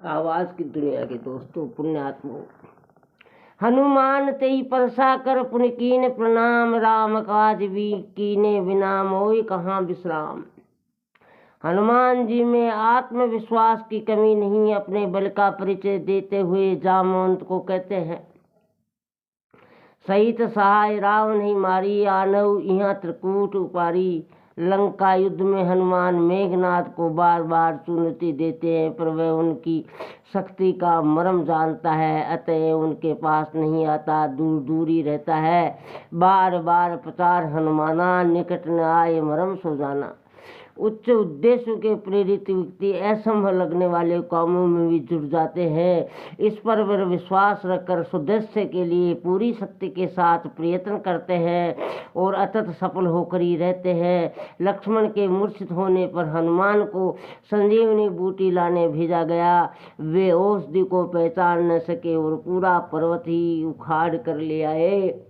आवाज की दुनिया के दोस्तों, पुण्यात्माओं, हनुमान तेई परसा कर पुन कीन प्रणाम, राम काज भी कीने बिना मोई कहाँ विश्राम। हनुमान जी में आत्मविश्वास की कमी नहीं, अपने बल का परिचय देते हुए जामवंत को कहते हैं, सहित सहाय राव नहीं मारी, आनव यहाँ त्रिकूट उपारी। लंका युद्ध में हनुमान मेघनाथ को बार बार चुनौती देते हैं, पर वह उनकी शक्ति का मर्म जानता है, अतः उनके पास नहीं आता, दूर दूर ही रहता है। बार बार प्रचार हनुमाना, निकट न आए मर्म सो जाना। उच्च उद्देश्य के प्रेरित व्यक्ति असंभव लगने वाले कामों में भी जुट जाते हैं। इस पर वे विश्वास रखकर सुदृश्य के लिए पूरी शक्ति के साथ प्रयत्न करते हैं और अतत सफल होकर ही रहते हैं। लक्ष्मण के मूर्छित होने पर हनुमान को संजीवनी बूटी लाने भेजा गया। वे औषधि को पहचान न सके और पूरा पर्वत ही उखाड़ कर ले आए।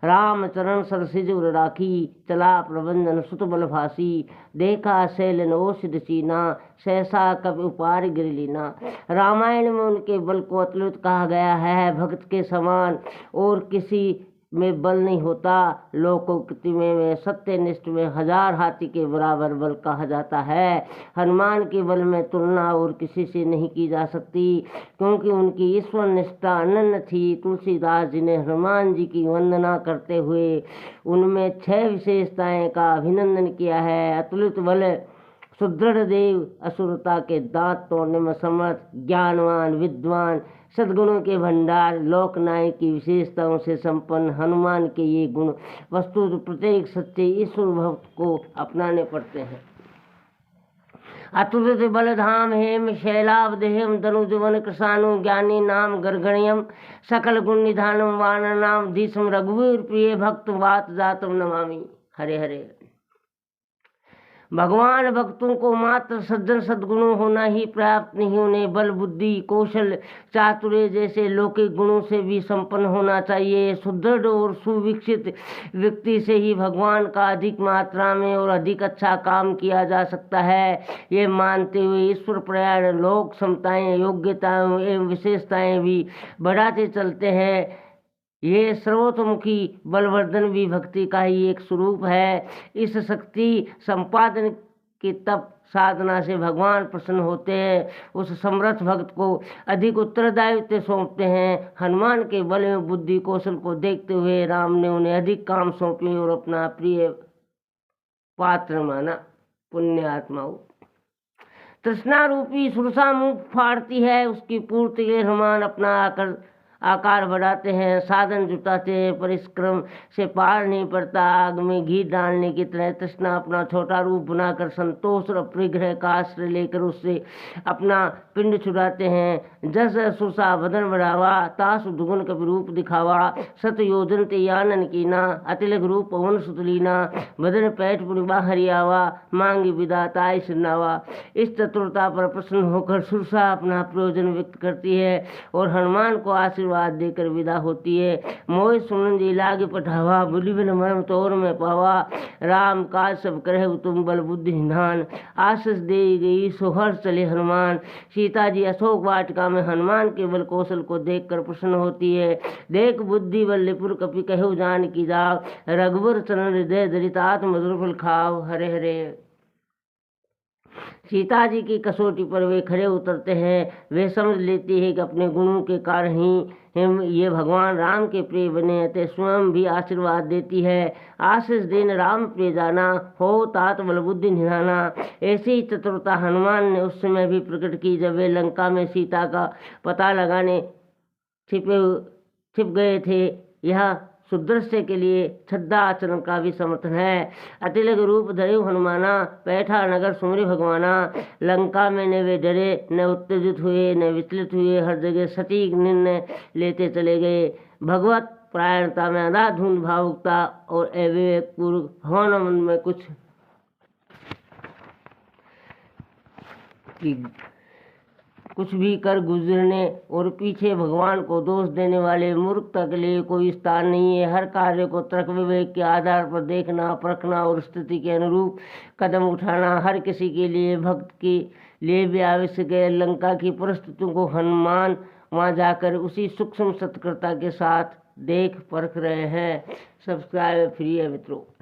राम चरण सरसिज उर राखी, चला प्रबंधन सुत बल भासी। देखा शैलन औषध चीना, सहसा कब उपार गिर लीना। रामायण में उनके बल को अतुलित कहा गया है। भक्त के समान और किसी में बल नहीं होता। लोकोक्ति में सत्यनिष्ठ में 1000 हाथी के बराबर बल कहा जाता है। हनुमान के बल में तुलना और किसी से नहीं की जा सकती, क्योंकि उनकी ईश्वर निष्ठा अनन्य थी। तुलसीदास जी ने हनुमान जी की वंदना करते हुए उनमें 6 विशेषताएं का अभिनंदन किया है। अतुलित बल, सुदृढ़ देव, असुरता के दांत तोड़ने में समर्थ, ज्ञानवान, विद्वान, सद्गुणों के भंडार, लोकनायक की विशेषताओं से संपन्न। हनुमान के ये गुण वस्तु प्रत्येक सच्चे ईश्वर भक्त को अपनाने पड़ते हैं। अतुलित बलधाम हेम शैलावदेहम, धनुजवन कृषाणु, ज्ञानी नाम गर्गण्यम, सकल गुण निधानम, वानर नाम धीसम, रघुवीर प्रिय भक्त वात जातम नमामि। हरे हरे। भगवान भक्तों को मात्र सज्जन सद्गुणों होना ही पर्याप्त नहीं, उन्हें बल, बुद्धि, कौशल, चातुर्य जैसे लौकिक गुणों से भी संपन्न होना चाहिए। सुदृढ़ और सुविकसित व्यक्ति से ही भगवान का अधिक मात्रा में और अधिक अच्छा काम किया जा सकता है। ये मानते हुए ईश्वर प्रयाण लोक क्षमताएं, योग्यताएं एवं विशेषताएं भी बढ़ाते चलते हैं। ये सर्वतोमुखी बलवर्धन भी भक्ति का ही एक स्वरूप है। इस शक्ति संपादन की तप साधना से भगवान प्रसन्न होते हैं, उस समर्थ भक्त को अधिक उत्तरदायित्व सौंपते हैं। हनुमान के बल में बुद्धि कौशल को देखते हुए राम ने उन्हें अधिक काम सौंपे और अपना प्रिय पात्र माना। पुण्यात्माओं, तृष्णा रूपी सुरसा मुख फाड़ती है, उसकी पूर्ति के हनुमान अपना आकार बढ़ाते हैं, साधन जुटाते हैं, परिश्रम से पार नहीं पड़ता। आग में घी डालने की तरह तृष्णा अपना छोटा रूप बनाकर संतोष और अपरिग्रह का आश्रय लेकर उससे अपना पिंड छुड़ाते हैं। जस सुरसा बदन बढ़ावा, तास दुगुन कपि रूप दिखावा। सत योजन ते यानन कीना, अतिलक रूप पवन सुतलीना। बदन पैठ पुनिबा हरियावा, मांगी विदाताय सिरनावा। इस चतुरता पर प्रसन्न होकर सुरसा अपना प्रयोजन व्यक्त करती है और हनुमान को आशीर्वाद देकर विदा होती है। मोहि सुनन जी लागे पठावा, बुद्धि बिन मर्म तोर में पावा। राम काज सब करहु तुम बल बुद्धि निधान, आशीष दे गई सोहर चले हनुमान। सीता जी अशोक वाटिका में हनुमान के बल कौशल को देखकर प्रसन्न होती है। देख बुद्धि बल लिपुर कपि कहु जान की जाव, रघुवर चरण हृदय दरित आत्म मधुर फल खाव। हरे हरे। सीता जी की कसौटी पर वे खरे उतरते हैं। वे समझ लेती है कि अपने गुणों के कारण ही हम ये भगवान राम के प्रिय बने, अतः स्वयं भी आशीर्वाद देती है। आशीष दिन राम प्रिय जाना, हो तात बल बुद्धि निधाना। ऐसी चतुरता हनुमान ने उस समय भी प्रकट की जब वे लंका में सीता का पता लगाने छिप गए थे। यह सुदृश्य के लिए छद्दा आचरण का भी समर्थन है। अतिलक रूप धरे हनुमाना, पैठा नगर सुमरि भगवाना। लंका में न वे डरे, न उत्तेजित हुए, न विचलित हुए, हर जगह सटीक निर्णय लेते चले गए। भगवत परायणता में अंधाधुंध भावुकता और अविवेक पूर्व भवन मन में कुछ भी कर गुजरने और पीछे भगवान को दोष देने वाले मूर्खता के लिए कोई स्थान नहीं है। हर कार्य को तर्क विवेक के आधार पर देखना, परखना और स्थिति के अनुरूप कदम उठाना हर किसी के लिए भक्त की लिए भी आवश्यक है। लंका की परिस्थितियों को हनुमान वहाँ जाकर उसी सूक्ष्म सतर्कता के साथ देख परख रहे हैं। सब्सक्राइब फ्री है मित्रों।